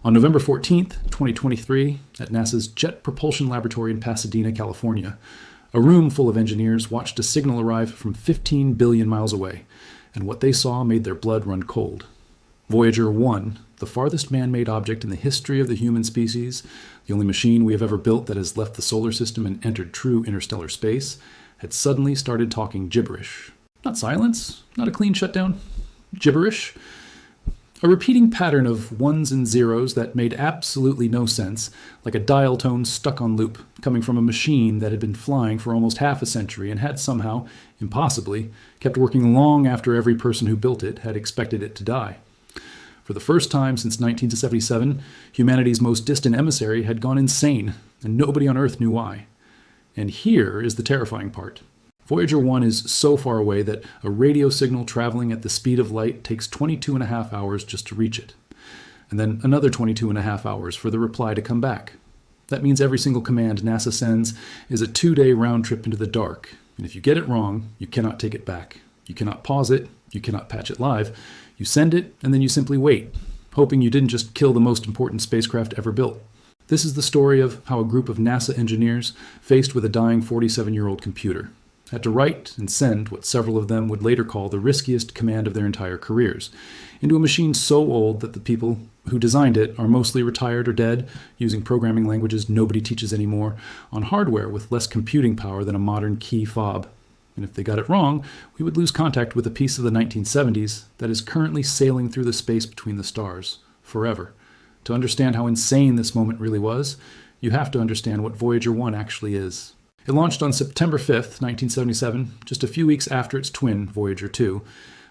On November 14th, 2023, at NASA's Jet Propulsion Laboratory in Pasadena, California, a room full of engineers watched a signal arrive from 15 billion miles away, and what they saw made their blood run cold. Voyager 1, the farthest man-made object in the history of the human species, the only machine we have ever built that has left the solar system and entered true interstellar space, had suddenly started talking gibberish. Not silence, not a clean shutdown. Gibberish. A repeating pattern of ones and zeros that made absolutely no sense, like a dial tone stuck on loop, coming from a machine that had been flying for almost half a century and had somehow, impossibly, kept working long after every person who built it had expected it to die. For the first time since 1977, humanity's most distant emissary had gone insane, and nobody on Earth knew why. And here is the terrifying part. Voyager 1 is so far away that a radio signal traveling at the speed of light takes 22.5 hours just to reach it. And then another 22.5 hours for the reply to come back. That means every single command NASA sends is a 2-day round trip into the dark. And if you get it wrong, you cannot take it back. You cannot pause it. You cannot patch it live. You send it, and then you simply wait, hoping you didn't just kill the most important spacecraft ever built. This is the story of how a group of NASA engineers, faced with a dying 47-year-old computer, had to write and send what several of them would later call the riskiest command of their entire careers, into a machine so old that the people who designed it are mostly retired or dead, using programming languages nobody teaches anymore, on hardware with less computing power than a modern key fob. And if they got it wrong, we would lose contact with a piece of the 1970s that is currently sailing through the space between the stars, forever. To understand how insane this moment really was, you have to understand what Voyager 1 actually is. It launched on September 5th, 1977, just a few weeks after its twin, Voyager 2.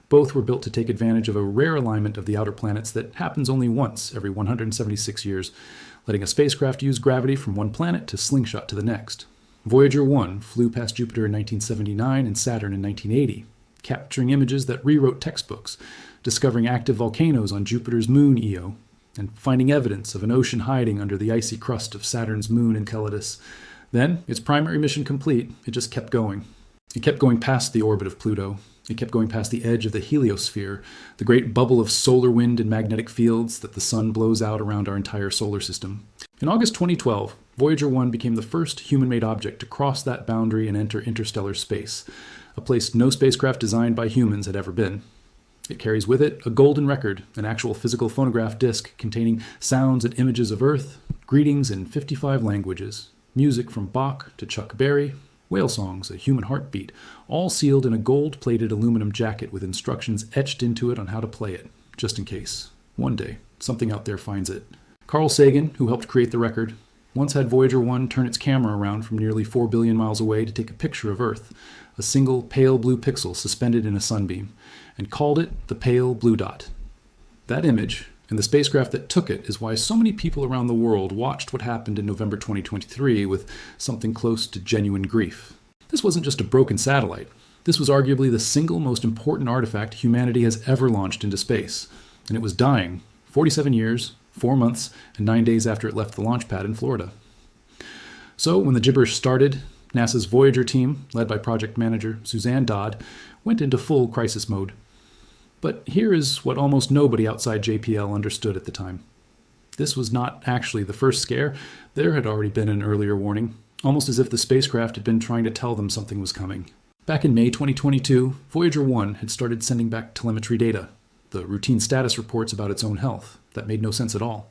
Both were built to take advantage of a rare alignment of the outer planets that happens only once every 176 years, letting a spacecraft use gravity from one planet to slingshot to the next. Voyager 1 flew past Jupiter in 1979 and Saturn in 1980, capturing images that rewrote textbooks, discovering active volcanoes on Jupiter's moon Io, and finding evidence of an ocean hiding under the icy crust of Saturn's moon Enceladus. Then, its primary mission complete, it just kept going. It kept going past the orbit of Pluto. It kept going past the edge of the heliosphere, the great bubble of solar wind and magnetic fields that the sun blows out around our entire solar system. In August 2012, Voyager 1 became the first human-made object to cross that boundary and enter interstellar space, a place no spacecraft designed by humans had ever been. It carries with it a golden record, an actual physical phonograph disc containing sounds and images of Earth, greetings in 55 languages, music from Bach to Chuck Berry, whale songs, a human heartbeat, all sealed in a gold-plated aluminum jacket with instructions etched into it on how to play it, just in case. One day, something out there finds it. Carl Sagan, who helped create the record, once had Voyager 1 turn its camera around from nearly 4 billion miles away to take a picture of Earth, a single pale blue pixel suspended in a sunbeam, and called it the pale blue dot. That image, and the spacecraft that took it, is why so many people around the world watched what happened in November 2023 with something close to genuine grief. This wasn't just a broken satellite. This was arguably the single most important artifact humanity has ever launched into space, and it was dying 47 years, 4 months, and 9 days after it left the launch pad in Florida. So when the gibberish started, NASA's Voyager team, led by project manager Suzanne Dodd, went into full crisis mode. But here is what almost nobody outside JPL understood at the time. This was not actually the first scare. There had already been an earlier warning, almost as if the spacecraft had been trying to tell them something was coming. Back in May 2022, Voyager 1 had started sending back telemetry data, the routine status reports about its own health. That made no sense at all.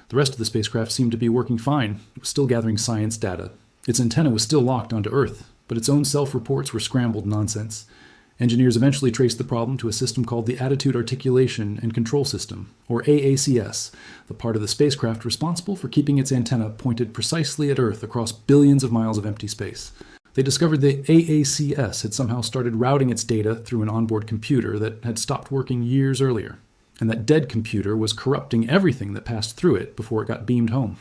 The rest of the spacecraft seemed to be working fine. It was still gathering science data. Its antenna was still locked onto Earth, but its own self-reports were scrambled nonsense. Engineers eventually traced the problem to a system called the Attitude Articulation and Control System, or AACS, the part of the spacecraft responsible for keeping its antenna pointed precisely at Earth across billions of miles of empty space. They discovered the AACS had somehow started routing its data through an onboard computer that had stopped working years earlier, and that dead computer was corrupting everything that passed through it before it got beamed home.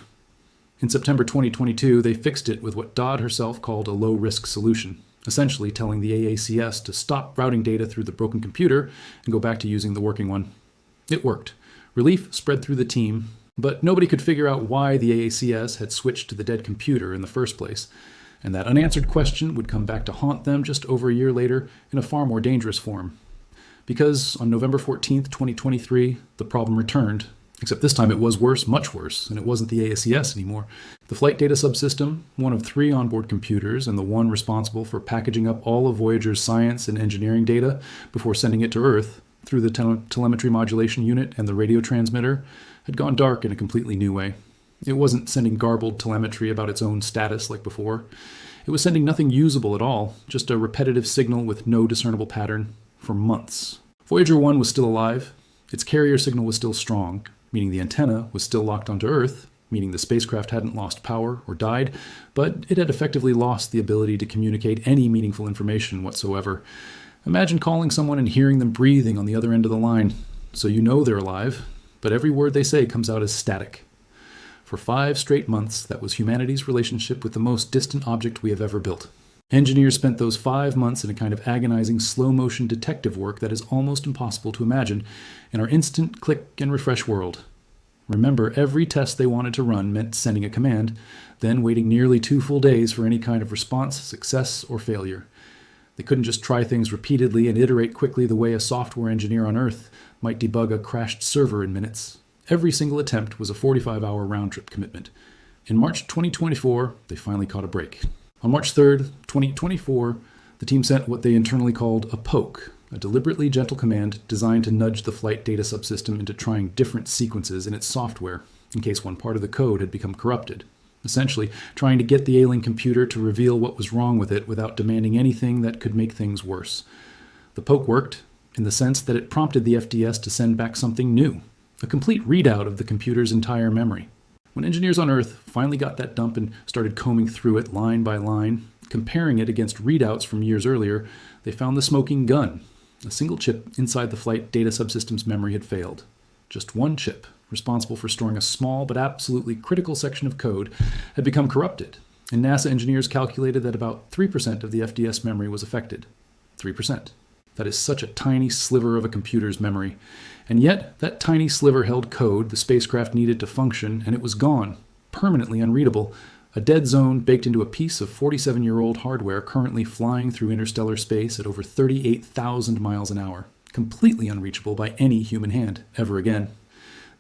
In September 2022, they fixed it with what Dodd herself called a low-risk solution, essentially telling the AACS to stop routing data through the broken computer and go back to using the working one. It worked. Relief spread through the team, but nobody could figure out why the AACS had switched to the dead computer in the first place, and that unanswered question would come back to haunt them just over a year later in a far more dangerous form. Because on November 14th, 2023, the problem returned, Except this time it was worse, much worse, and it wasn't the ASCS anymore. The flight data subsystem, one of 3 onboard computers and the one responsible for packaging up all of Voyager's science and engineering data before sending it to Earth through the telemetry modulation unit and the radio transmitter, had gone dark in a completely new way. It wasn't sending garbled telemetry about its own status like before. It was sending nothing usable at all, just a repetitive signal with no discernible pattern for months. Voyager 1 was still alive. Its carrier signal was still strong, meaning the antenna was still locked onto Earth, meaning the spacecraft hadn't lost power or died, but it had effectively lost the ability to communicate any meaningful information whatsoever. Imagine calling someone and hearing them breathing on the other end of the line. So you know they're alive, but every word they say comes out as static. For 5 straight months, that was humanity's relationship with the most distant object we have ever built. Engineers spent those 5 months in a kind of agonizing slow-motion detective work that is almost impossible to imagine in our instant click and refresh world. Remember, every test they wanted to run meant sending a command, then waiting nearly 2 full days for any kind of response, success, or failure. They couldn't just try things repeatedly and iterate quickly the way a software engineer on Earth might debug a crashed server in minutes. Every single attempt was a 45-hour round-trip commitment. In March 2024, they finally caught a break. On March 3rd, 2024, the team sent what they internally called a poke, a deliberately gentle command designed to nudge the flight data subsystem into trying different sequences in its software, in case one part of the code had become corrupted. Essentially, trying to get the ailing computer to reveal what was wrong with it without demanding anything that could make things worse. The poke worked, in the sense that it prompted the FDS to send back something new, a complete readout of the computer's entire memory. When engineers on Earth finally got that dump and started combing through it line by line, comparing it against readouts from years earlier, they found the smoking gun. A single chip inside the flight data subsystem's memory had failed. Just one chip, responsible for storing a small but absolutely critical section of code, had become corrupted, and NASA engineers calculated that about 3% of the FDS memory was affected. 3%. That is such a tiny sliver of a computer's memory. And yet, that tiny sliver held code the spacecraft needed to function, and it was gone, permanently unreadable, a dead zone baked into a piece of 47-year-old hardware currently flying through interstellar space at over 38,000 miles an hour, completely unreachable by any human hand ever again.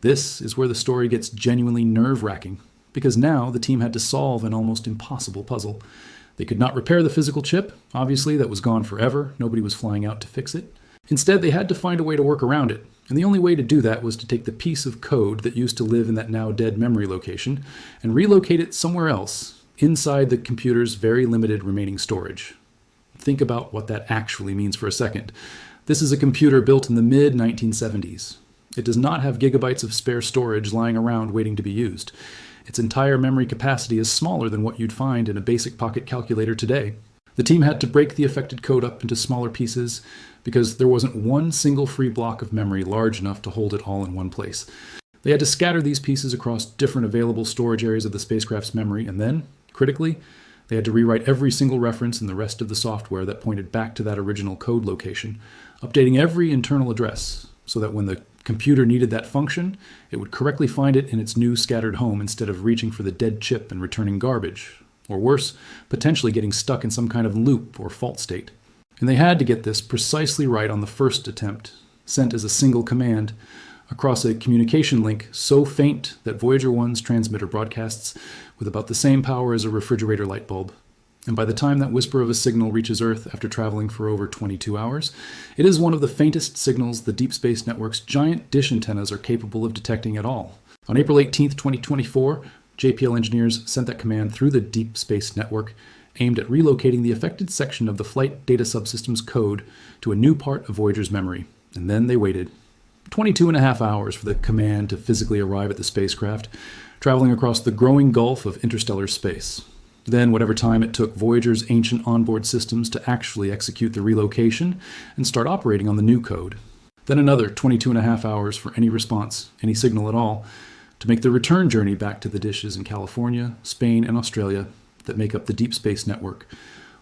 This is where the story gets genuinely nerve-wracking, because now the team had to solve an almost impossible puzzle. They could not repair the physical chip, obviously, that was gone forever. Nobody was flying out to fix it. Instead, they had to find a way to work around it, and the only way to do that was to take the piece of code that used to live in that now dead memory location and relocate it somewhere else, inside the computer's very limited remaining storage. Think about what that actually means for a second. This is a computer built in the mid-1970s. It does not have gigabytes of spare storage lying around waiting to be used. Its entire memory capacity is smaller than what you'd find in a basic pocket calculator today. The team had to break the affected code up into smaller pieces because there wasn't one single free block of memory large enough to hold it all in one place. They had to scatter these pieces across different available storage areas of the spacecraft's memory, and then, critically, they had to rewrite every single reference in the rest of the software that pointed back to that original code location, updating every internal address so that when the computer needed that function, it would correctly find it in its new scattered home instead of reaching for the dead chip and returning garbage, or worse, potentially getting stuck in some kind of loop or fault state. And they had to get this precisely right on the first attempt, sent as a single command, across a communication link so faint that Voyager 1's transmitter broadcasts with about the same power as a refrigerator light bulb. And by the time that whisper of a signal reaches Earth after traveling for over 22 hours, it is one of the faintest signals the Deep Space Network's giant dish antennas are capable of detecting at all. On April 18, 2024, JPL engineers sent that command through the Deep Space Network, aimed at relocating the affected section of the flight data subsystem's code to a new part of Voyager's memory. And then they waited 22.5 hours for the command to physically arrive at the spacecraft, traveling across the growing gulf of interstellar space. Then whatever time it took Voyager's ancient onboard systems to actually execute the relocation and start operating on the new code. Then another 22.5 hours for any response, any signal at all, to make the return journey back to the dishes in California, Spain, and Australia that make up the Deep Space Network.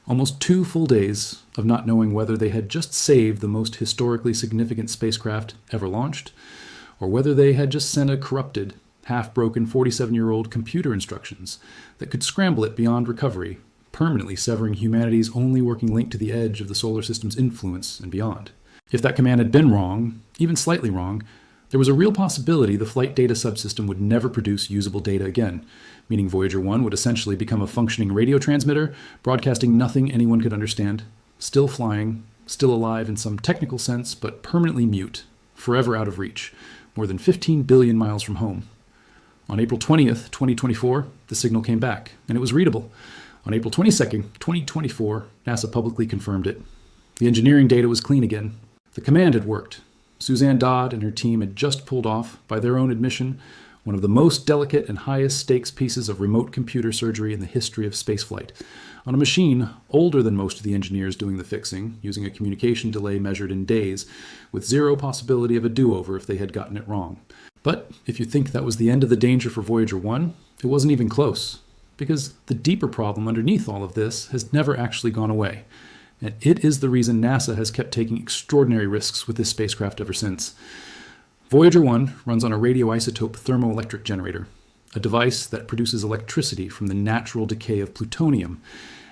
Almost 2 full days of not knowing whether they had just saved the most historically significant spacecraft ever launched, or whether they had just sent a corrupted, half-broken 47-year-old computer instructions that could scramble it beyond recovery, permanently severing humanity's only working link to the edge of the solar system's influence and beyond. If that command had been wrong, even slightly wrong, There was a real possibility the flight data subsystem would never produce usable data again, meaning Voyager 1 would essentially become a functioning radio transmitter, broadcasting nothing anyone could understand, still flying, still alive in some technical sense, but permanently mute, forever out of reach, more than 15 billion miles from home. On April 20th, 2024, the signal came back, and it was readable. On April 22nd, 2024, NASA publicly confirmed it. The engineering data was clean again. The command had worked. Suzanne Dodd and her team had just pulled off, by their own admission, one of the most delicate and highest stakes pieces of remote computer surgery in the history of spaceflight, on a machine older than most of the engineers doing the fixing, using a communication delay measured in days, with zero possibility of a do-over if they had gotten it wrong. But if you think that was the end of the danger for Voyager 1, it wasn't even close, because the deeper problem underneath all of this has never actually gone away. And it is the reason NASA has kept taking extraordinary risks with this spacecraft ever since. Voyager 1 runs on a radioisotope thermoelectric generator, a device that produces electricity from the natural decay of plutonium.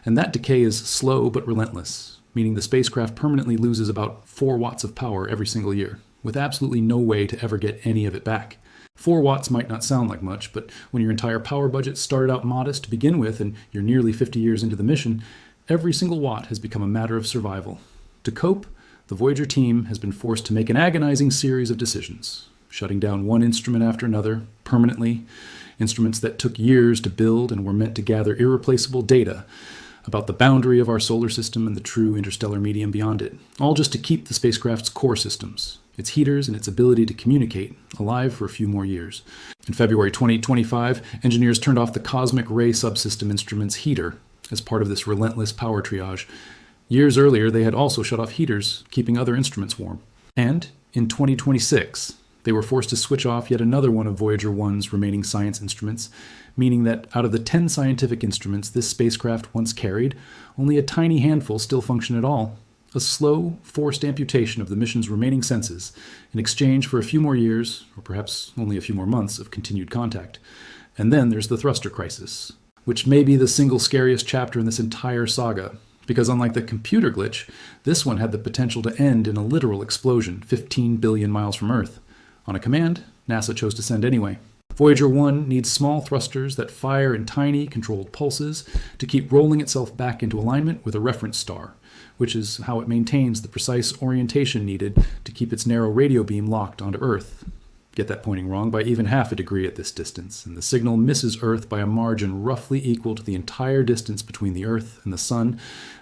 And that decay is slow but relentless, meaning the spacecraft permanently loses about 4 watts of power every single year, with absolutely no way to ever get any of it back. 4 watts might not sound like much, but when your entire power budget started out modest to begin with and you're nearly 50 years into the mission, every single watt has become a matter of survival. To cope, the Voyager team has been forced to make an agonizing series of decisions, shutting down one instrument after another, permanently, instruments that took years to build and were meant to gather irreplaceable data about the boundary of our solar system and the true interstellar medium beyond it, all just to keep the spacecraft's core systems, its heaters and its ability to communicate, alive for a few more years. In February 2025, engineers turned off the cosmic ray subsystem instrument's heater as part of this relentless power triage. Years earlier, they had also shut off heaters, keeping other instruments warm. And in 2026, they were forced to switch off yet another one of Voyager 1's remaining science instruments, meaning that out of the 10 scientific instruments this spacecraft once carried, only a tiny handful still function at all. A slow, forced amputation of the mission's remaining senses in exchange for a few more years, or perhaps only a few more months, of continued contact. And then there's the thruster crisis, which may be the single scariest chapter in this entire saga, because unlike the computer glitch, this one had the potential to end in a literal explosion 15 billion miles from Earth. On a command, NASA chose to send anyway. Voyager 1 needs small thrusters that fire in tiny, controlled pulses to keep rolling itself back into alignment with a reference star, which is how it maintains the precise orientation needed to keep its narrow radio beam locked onto Earth. Get that pointing wrong by even half a degree at this distance, and the signal misses Earth by a margin roughly equal to the entire distance between the Earth and the Sun, and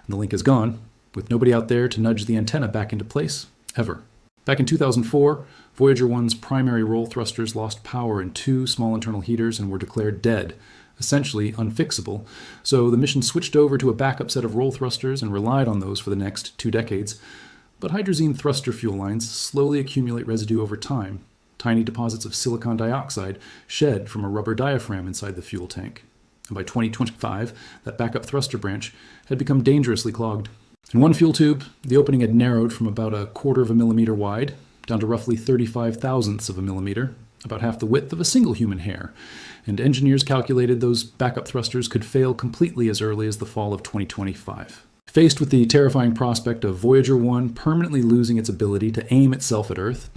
the link is gone, with nobody out there to nudge the antenna back into place, ever. Back in 2004, Voyager 1's primary roll thrusters lost power in 2 small internal heaters and were declared dead, essentially unfixable, so the mission switched over to a backup set of roll thrusters and relied on those for the next 2 decades. But hydrazine thruster fuel lines slowly accumulate residue over time, tiny deposits of silicon dioxide shed from a rubber diaphragm inside the fuel tank. And by 2025, that backup thruster branch had become dangerously clogged. In one fuel tube, the opening had narrowed from about 1/4 of a millimeter wide down to roughly 35 thousandths of a millimeter, about half the width of a single human hair, and engineers calculated those backup thrusters could fail completely as early as the fall of 2025. Faced with the terrifying prospect of Voyager 1 permanently losing its ability to aim itself at Earth,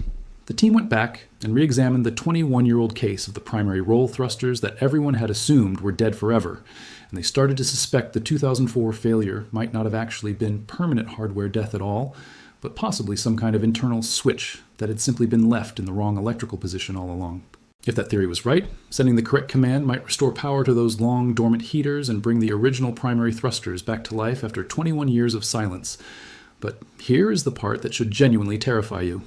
the team went back and re-examined the 21-year-old case of the primary roll thrusters that everyone had assumed were dead forever, and they started to suspect the 2004 failure might not have actually been permanent hardware death at all, but possibly some kind of internal switch that had simply been left in the wrong electrical position all along. If that theory was right, sending the correct command might restore power to those long dormant heaters and bring the original primary thrusters back to life after 21 years of silence. But here is the part that should genuinely terrify you.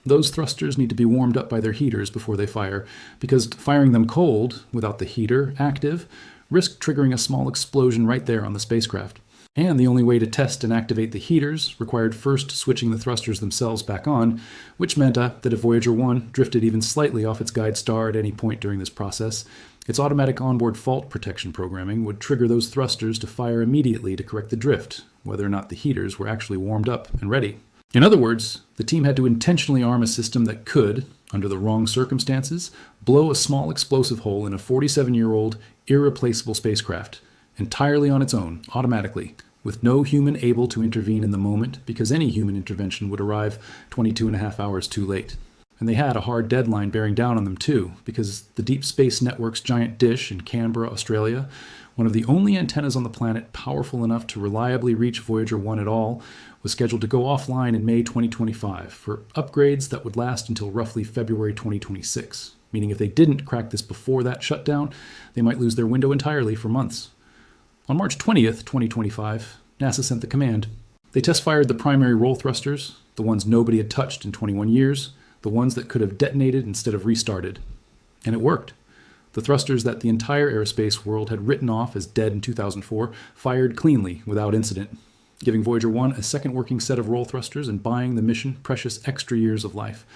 Those thrusters need to be warmed up by their heaters before they fire, because firing them cold, without the heater active, risked triggering a small explosion right there on the spacecraft. And the only way to test and activate the heaters required first switching the thrusters themselves back on, which meant that if Voyager 1 drifted even slightly off its guide star at any point during this process, its automatic onboard fault protection programming would trigger those thrusters to fire immediately to correct the drift, whether or not the heaters were actually warmed up and ready. In other words, the team had to intentionally arm a system that could, under the wrong circumstances, blow a small explosive hole in a 47-year-old, irreplaceable spacecraft, entirely on its own, automatically, with no human able to intervene in the moment because any human intervention would arrive 22 and a half hours too late. And they had a hard deadline bearing down on them too, because the Deep Space Network's giant dish in Canberra, Australia, one of the only antennas on the planet powerful enough to reliably reach Voyager 1 at all, was scheduled to go offline in May 2025 for upgrades that would last until roughly February 2026, meaning if they didn't crack this before that shutdown, they might lose their window entirely for months. On March 20th, 2025, NASA sent the command. They test-fired the primary roll thrusters, the ones nobody had touched in 21 years, the ones that could have detonated instead of restarted. And it worked. The thrusters that the entire aerospace world had written off as dead in 2004 fired cleanly without incident, giving Voyager 1 a second working set of roll thrusters and buying the mission precious extra years of life,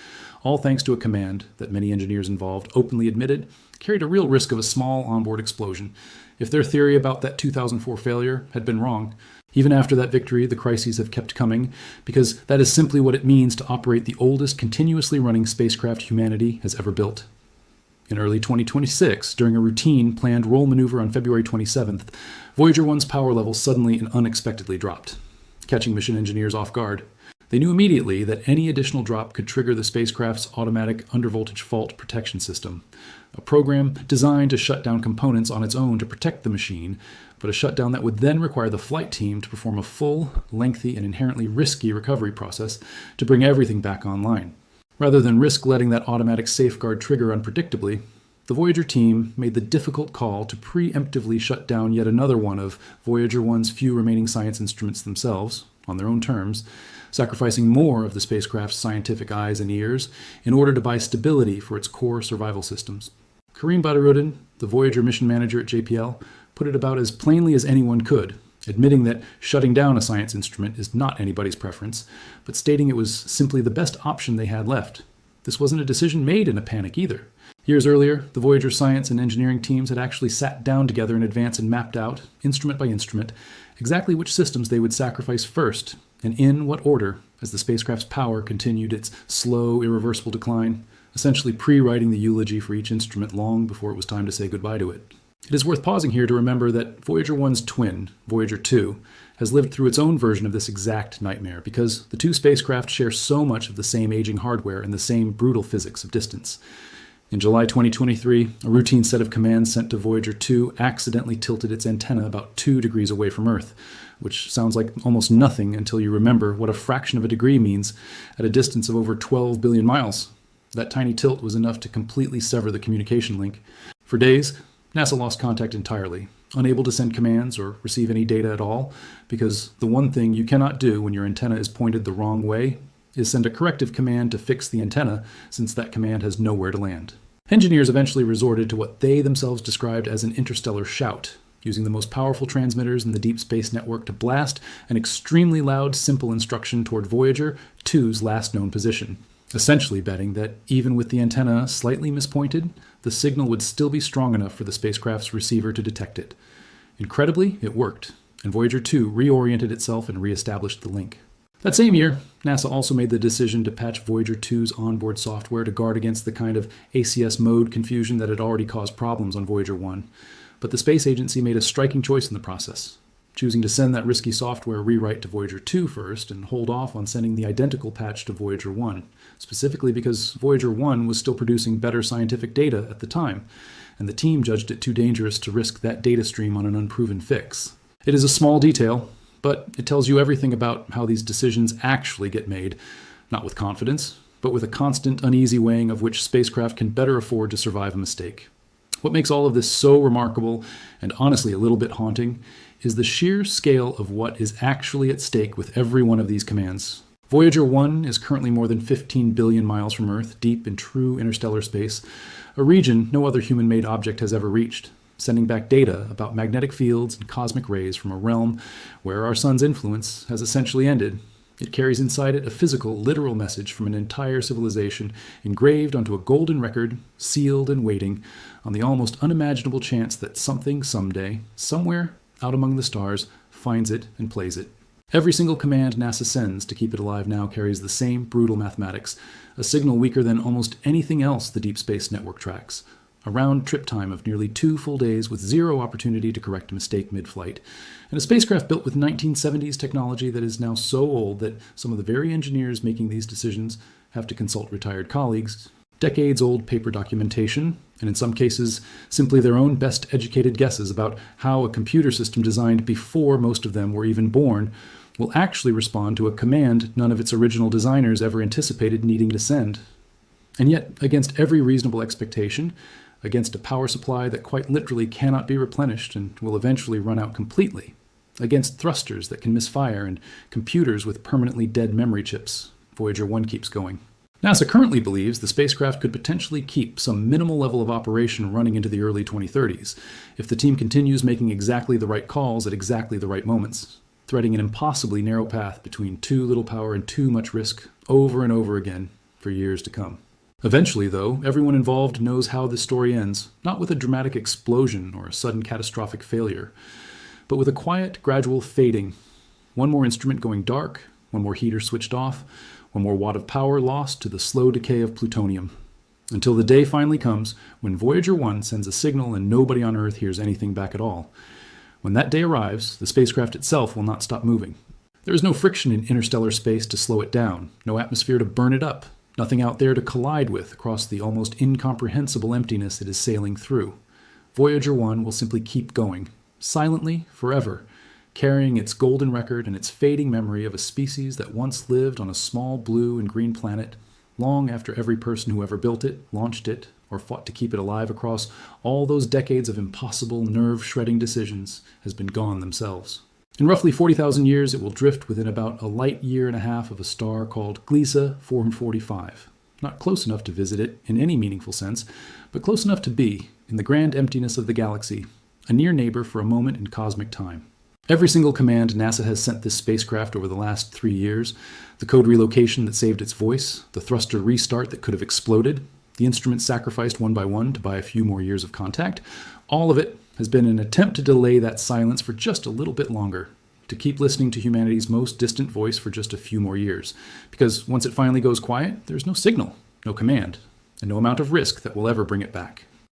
all thanks to a command that many engineers involved openly admitted carried a real risk of a small onboard explosion if their theory about that 2004 failure had been wrong. Even after that victory, the crises have kept coming, because that is simply what it means to operate the oldest continuously running spacecraft humanity has ever built. In early 2026, during a routine planned roll maneuver on February 27th, Voyager 1's power level suddenly and unexpectedly dropped, catching mission engineers off guard. They knew immediately that any additional drop could trigger the spacecraft's automatic undervoltage fault protection system, a program designed to shut down components on its own to protect the machine, but a shutdown that would then require the flight team to perform a full, lengthy, and inherently risky recovery process to bring everything back online. Rather than risk letting that automatic safeguard trigger unpredictably, the Voyager team made the difficult call to preemptively shut down yet another one of Voyager 1's few remaining science instruments themselves, on their own terms, sacrificing more of the spacecraft's scientific eyes and ears in order to buy stability for its core survival systems. Kareem Badruddin, the Voyager mission manager at JPL, put it about as plainly as anyone could, admitting that shutting down a science instrument is not anybody's preference, but stating it was simply the best option they had left. This wasn't a decision made in a panic either. Years earlier, the Voyager science and engineering teams had actually sat down together in advance and mapped out, instrument by instrument, exactly which systems they would sacrifice first, and in what order, as the spacecraft's power continued its slow, irreversible decline, essentially pre-writing the eulogy for each instrument long before it was time to say goodbye to it. It is worth pausing here to remember that Voyager 1's twin, Voyager 2, has lived through its own version of this exact nightmare because the two spacecraft share so much of the same aging hardware and the same brutal physics of distance. In July 2023, a routine set of commands sent to Voyager 2 accidentally tilted its antenna about 2 degrees away from Earth, which sounds like almost nothing until you remember what a fraction of a degree means at a distance of over 12 billion miles. That tiny tilt was enough to completely sever the communication link. For days, NASA lost contact entirely, unable to send commands or receive any data at all, because the one thing you cannot do when your antenna is pointed the wrong way is send a corrective command to fix the antenna, since that command has nowhere to land. Engineers eventually resorted to what they themselves described as an interstellar shout, using the most powerful transmitters in the Deep Space Network to blast an extremely loud, simple instruction toward Voyager 2's last known position, essentially betting that even with the antenna slightly mispointed, the signal would still be strong enough for the spacecraft's receiver to detect it. Incredibly, it worked, and Voyager 2 reoriented itself and reestablished the link. That same year, NASA also made the decision to patch Voyager 2's onboard software to guard against the kind of ACS mode confusion that had already caused problems on Voyager 1. But the space agency made a striking choice in the process, choosing to send that risky software rewrite to Voyager 2 first and hold off on sending the identical patch to Voyager 1, specifically because Voyager 1 was still producing better scientific data at the time, and the team judged it too dangerous to risk that data stream on an unproven fix. It is a small detail, but it tells you everything about how these decisions actually get made, not with confidence, but with a constant, uneasy weighing of which spacecraft can better afford to survive a mistake. What makes all of this so remarkable, and honestly a little bit haunting, is the sheer scale of what is actually at stake with every one of these commands. Voyager 1 is currently more than 15 billion miles from Earth, deep in true interstellar space, a region no other human-made object has ever reached, sending back data about magnetic fields and cosmic rays from a realm where our sun's influence has essentially ended. It carries inside it a physical, literal message from an entire civilization engraved onto a golden record, sealed and waiting, on the almost unimaginable chance that something someday, somewhere out among the stars, finds it and plays it. Every single command NASA sends to keep it alive now carries the same brutal mathematics, a signal weaker than almost anything else the Deep Space Network tracks. A round trip time of nearly 2 full days with zero opportunity to correct a mistake mid-flight, and a spacecraft built with 1970s technology that is now so old that some of the very engineers making these decisions have to consult retired colleagues, decades-old paper documentation, and in some cases, simply their own best educated guesses about how a computer system designed before most of them were even born will actually respond to a command none of its original designers ever anticipated needing to send. And yet, against every reasonable expectation, against a power supply that quite literally cannot be replenished and will eventually run out completely, against thrusters that can misfire and computers with permanently dead memory chips, Voyager 1 keeps going. NASA currently believes the spacecraft could potentially keep some minimal level of operation running into the early 2030s if the team continues making exactly the right calls at exactly the right moments, threading an impossibly narrow path between too little power and too much risk over and over again for years to come. Eventually, though, everyone involved knows how this story ends, not with a dramatic explosion or a sudden catastrophic failure, but with a quiet, gradual fading. One more instrument going dark, one more heater switched off, one more watt of power lost to the slow decay of plutonium. Until the day finally comes when Voyager 1 sends a signal and nobody on Earth hears anything back at all. When that day arrives, the spacecraft itself will not stop moving. There is no friction in interstellar space to slow it down, no atmosphere to burn it up, nothing out there to collide with across the almost incomprehensible emptiness it is sailing through. Voyager 1 will simply keep going, silently, forever, carrying its golden record and its fading memory of a species that once lived on a small blue and green planet, long after every person who ever built it, launched it, or fought to keep it alive across all those decades of impossible, nerve-shredding decisions has been gone themselves. In roughly 40,000 years, it will drift within about a light year and a half of a star called Gliese 445. Not close enough to visit it in any meaningful sense, but close enough to be, in the grand emptiness of the galaxy, a near neighbor for a moment in cosmic time. Every single command NASA has sent this spacecraft over the last 3 years, the code relocation that saved its voice, the thruster restart that could have exploded, the instruments sacrificed one by one to buy a few more years of contact, all of it has been an attempt to delay that silence for just a little bit longer, to keep listening to humanity's most distant voice for just a few more years. Because once it finally goes quiet, there's no signal, no command, and no amount of risk that will ever bring it back.